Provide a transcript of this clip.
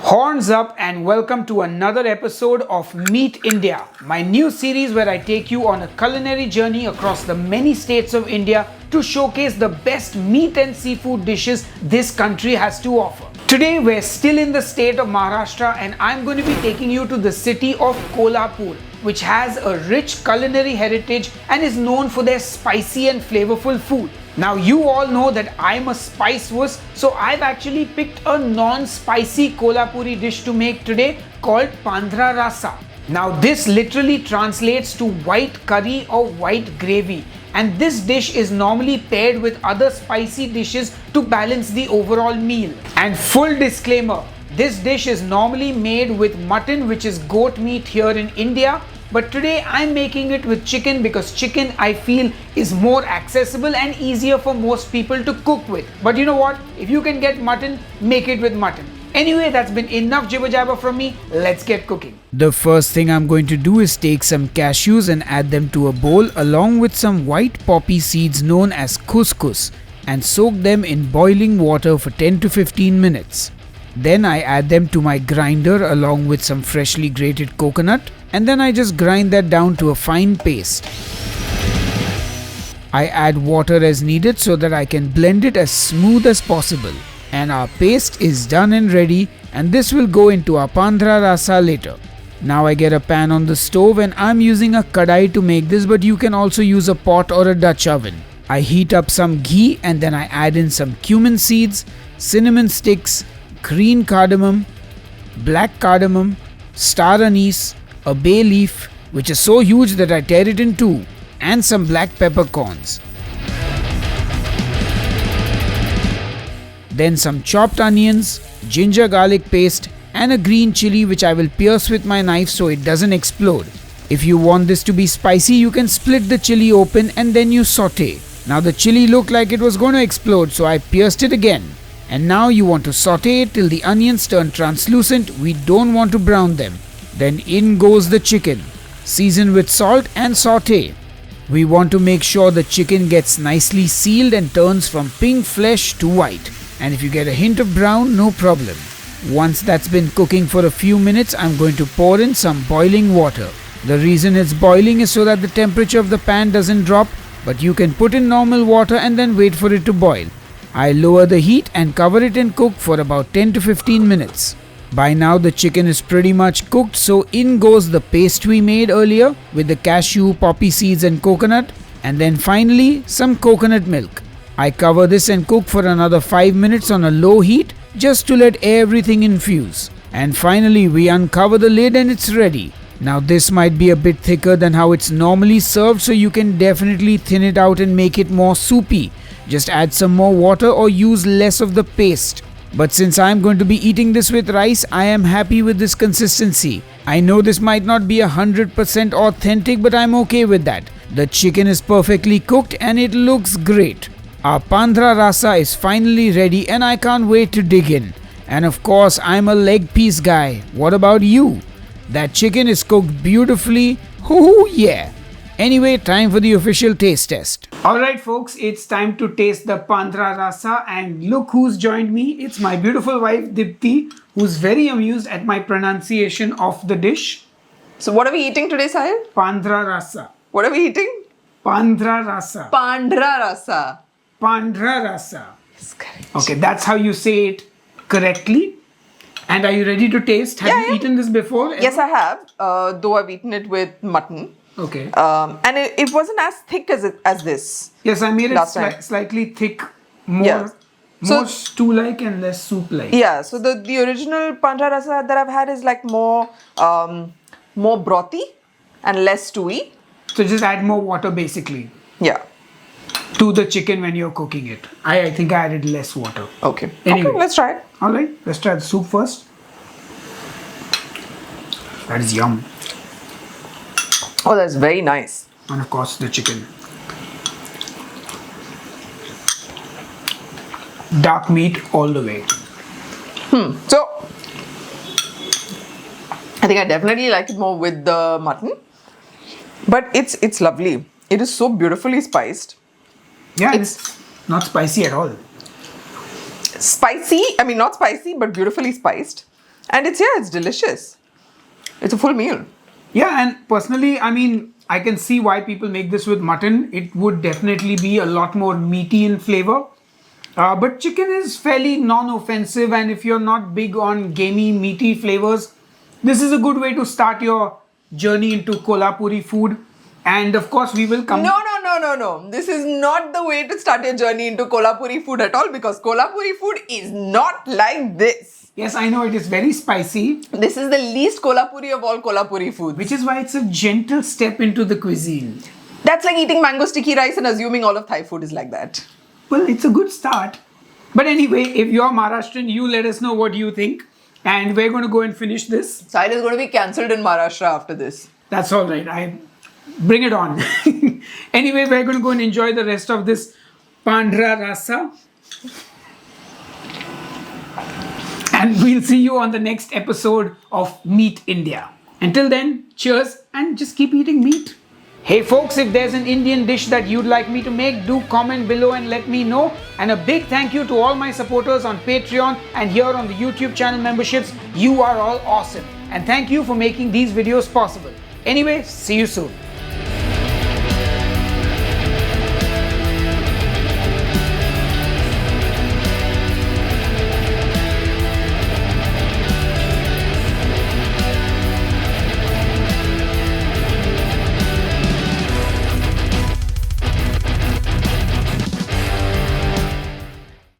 Horns up and welcome to another episode of Meet India, my new series where I take you on a culinary journey across the many states of India to showcase the best meat and seafood dishes this country has to offer. Today we're still in the state of Maharashtra and I'm going to be taking you to the city of Kolhapur, which has a rich culinary heritage and is known for their spicy and flavorful food. Now you all know that I'm a spice wuss, so I've actually picked a non-spicy Kolhapuri dish to make today called Pandhra Rassa. Now this literally translates to white curry or white gravy, and this dish is normally paired with other spicy dishes to balance the overall meal. And full disclaimer, this dish is normally made with mutton, which is goat meat here in India. But today I'm making it with chicken because chicken I feel is more accessible and easier for most people to cook with. But you know what? If you can get mutton, make it with mutton. Anyway, that's been enough jibber jabber from me. Let's get cooking. The first thing I'm going to do is take some cashews and add them to a bowl along with some white poppy seeds known as couscous and soak them in boiling water for 10 to 15 minutes. Then I add them to my grinder along with some freshly grated coconut, and then I just grind that down to a fine paste. I add water as needed so that I can blend it as smooth as possible. And our paste is done and ready, and this will go into our Pandhra Rassa later. Now I get a pan on the stove and I'm using a kadai to make this, but you can also use a pot or a Dutch oven. I heat up some ghee and then I add in some cumin seeds, cinnamon sticks, green cardamom, black cardamom, star anise, a bay leaf, which is so huge that I tear it in two, and some black peppercorns. Then some chopped onions, ginger garlic paste, and a green chili which I will pierce with my knife so it doesn't explode. If you want this to be spicy, you can split the chili open and then you saute. Now the chili looked like it was going to explode, so I pierced it again. And now you want to saute it till the onions turn translucent. We don't want to brown them. Then in goes the chicken. Season with salt and saute. We want to make sure the chicken gets nicely sealed and turns from pink flesh to white. And if you get a hint of brown, no problem. Once that's been cooking for a few minutes, I'm going to pour in some boiling water. The reason it's boiling is so that the temperature of the pan doesn't drop, but you can put in normal water and then wait for it to boil. I lower the heat and cover it and cook for about 10 to 15 minutes. By now the chicken is pretty much cooked, so in goes the paste we made earlier with the cashew, poppy seeds and coconut, and then finally some coconut milk. I cover this and cook for another 5 minutes on a low heat just to let everything infuse. And finally we uncover the lid and it's ready. Now this might be a bit thicker than how it's normally served, so you can definitely thin it out and make it more soupy. Just add some more water or use less of the paste. But since I'm going to be eating this with rice, I am happy with this consistency. I know this might not be 100% authentic, but I'm okay with that. The chicken is perfectly cooked and it looks great. Our Pandhra Rassa is finally ready and I can't wait to dig in. And of course, I'm a leg piece guy. What about you? That chicken is cooked beautifully. Oh yeah! Anyway, time for the official taste test. Alright folks, it's time to taste the Pandhra Rassa, and look who's joined me. It's my beautiful wife Dipti, who's very amused at my pronunciation of the dish. So what are we eating today, Sahil? Pandhra Rassa. What are we eating? Pandhra Rassa. Pandhra Rassa. Pandhra Rassa. Yes, correct. Okay, that's how you say it correctly. And are you ready to taste? Have you eaten this before? Yes, I have. Though I've eaten it with mutton. Okay. And it wasn't as thick as this. Yes, I made it slightly thick, more stew-like and less soup-like. Yeah, so the original Pandhra Rasa that I've had is like more brothy and less stewy. So just add more water basically. Yeah. To the chicken when you're cooking it. I think I added less water. Okay. Anyway. Okay, let's try it. Alright, let's try the soup first. That is yum. Oh, that's very nice. And of course the chicken. Dark meat all the way. So, I think I definitely like it more with the mutton. But it's lovely. It is so beautifully spiced. Yeah, it's not spicy at all. Spicy, I mean not spicy, but beautifully spiced. And it's delicious. It's a full meal. Yeah, and personally, I mean, I can see why people make this with mutton. It would definitely be a lot more meaty in flavor. But chicken is fairly non-offensive, and if you're not big on gamey, meaty flavors, this is a good way to start your journey into Kolhapuri food. And of course, we will come. No. This is not the way to start your journey into Kolhapuri food at all, because Kolhapuri food is not like this. Yes, I know it is very spicy. This is the least Kolhapuri of all Kolhapuri foods. Which is why it's a gentle step into the cuisine. That's like eating mango sticky rice and assuming all of Thai food is like that. Well, it's a good start. But anyway, if you're Maharashtrian, you let us know what you think. And we're going to go and finish this. Sahil is going to be cancelled in Maharashtra after this. That's all right. Bring it on. Anyway, we're going to go and enjoy the rest of this Pandhra Rassa. And we'll see you on the next episode of Meat India. Until then, cheers and just keep eating meat. Hey folks, if there's an Indian dish that you'd like me to make, do comment below and let me know. And a big thank you to all my supporters on Patreon and here on the YouTube channel memberships. You are all awesome. And thank you for making these videos possible. Anyway, see you soon.